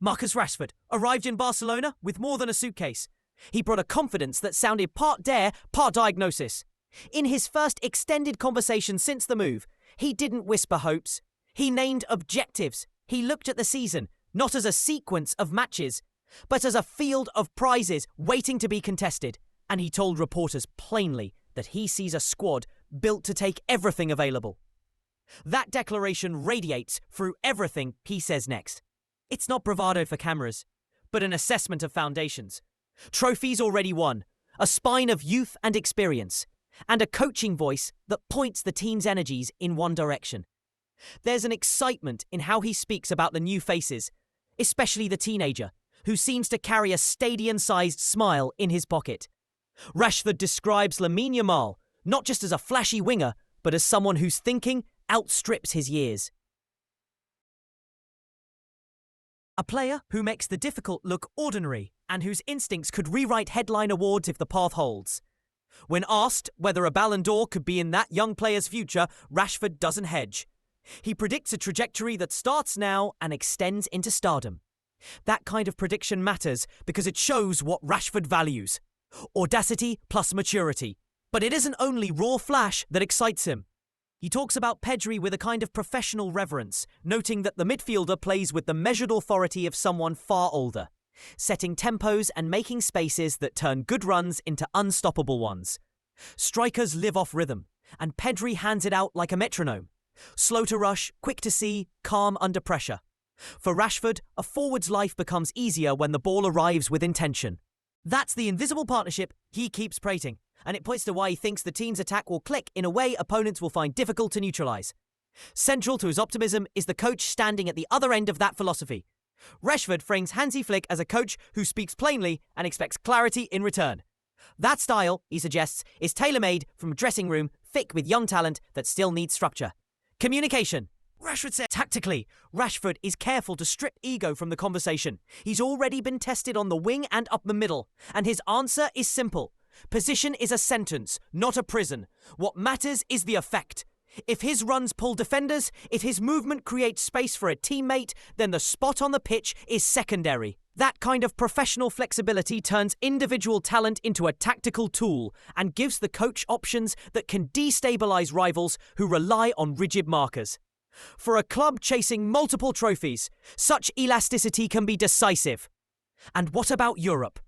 Marcus Rashford arrived in Barcelona with more than a suitcase. He brought a confidence that sounded part dare, part diagnosis. In his first extended conversation since the move, he didn't whisper hopes. He named objectives. He looked at the season, not as a sequence of matches, but as a field of prizes waiting to be contested. And he told reporters plainly that he sees a squad built to take everything available. That declaration radiates through everything he says next. It's not bravado for cameras, but an assessment of foundations. Trophies already won, a spine of youth and experience, and a coaching voice that points the team's energies in one direction. There's an excitement in how he speaks about the new faces, especially the teenager, who seems to carry a stadium-sized smile in his pocket. Rashford describes Lamine Yamal not just as a flashy winger, but as someone whose thinking outstrips his years. A player who makes the difficult look ordinary and whose instincts could rewrite headline awards if the path holds. When asked whether a Ballon d'Or could be in that young player's future, Rashford doesn't hedge. He predicts a trajectory that starts now and extends into stardom. That kind of prediction matters because it shows what Rashford values. Audacity plus maturity. But it isn't only raw flash that excites him. He talks about Pedri with a kind of professional reverence, noting that the midfielder plays with the measured authority of someone far older, setting tempos and making spaces that turn good runs into unstoppable ones. Strikers live off rhythm, and Pedri hands it out like a metronome. Slow to rush, quick to see, calm under pressure. For Rashford, a forward's life becomes easier when the ball arrives with intention. That's the invisible partnership he keeps prating, and it points to why he thinks the team's attack will click in a way opponents will find difficult to neutralise. Central to his optimism is the coach standing at the other end of that philosophy. Rashford frames Hansi as a coach who speaks plainly and expects clarity in return. That style, he suggests, is tailor-made from a dressing room thick with young talent that still needs structure. Communication. Rashford said tactically, Rashford is careful to strip ego from the conversation. He's already been tested on the wing and up the middle, and his answer is simple. Position is a sentence, not a prison. What matters is the effect. If his runs pull defenders, if his movement creates space for a teammate, then the spot on the pitch is secondary. That kind of professional flexibility turns individual talent into a tactical tool and gives the coach options that can destabilize rivals who rely on rigid markers. For a club chasing multiple trophies, such elasticity can be decisive. And what about Europe?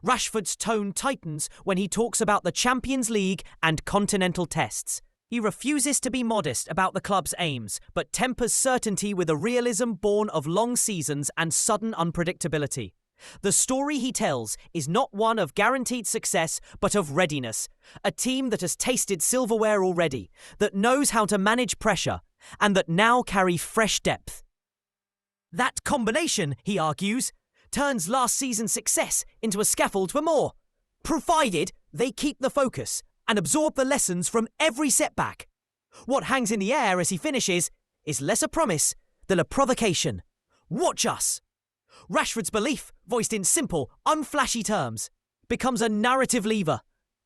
Rashford's tone tightens when he talks about the Champions League and continental tests. He refuses to be modest about the club's aims, but tempers certainty with a realism born of long seasons and sudden unpredictability. The story he tells is not one of guaranteed success, but of readiness. A team that has tasted silverware already, that knows how to manage pressure, and that now carry fresh depth. That combination, he argues, turns last season's success into a scaffold for more, provided they keep the focus and absorb the lessons from every setback. What hangs in the air as he finishes is less a promise than a provocation. Watch us! Rashford's belief, voiced in simple, unflashy terms, becomes a narrative lever.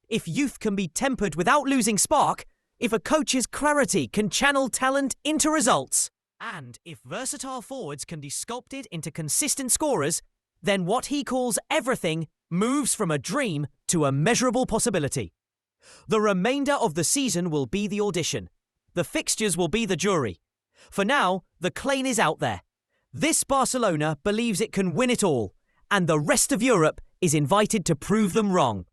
If youth can be tempered without losing spark, if a coach's clarity can channel talent into results, and if versatile forwards can be sculpted into consistent scorers, then what he calls everything moves from a dream to a measurable possibility. The remainder of the season will be the audition. The fixtures will be the jury. For now, the claim is out there. This Barcelona believes it can win it all, and the rest of Europe is invited to prove them wrong.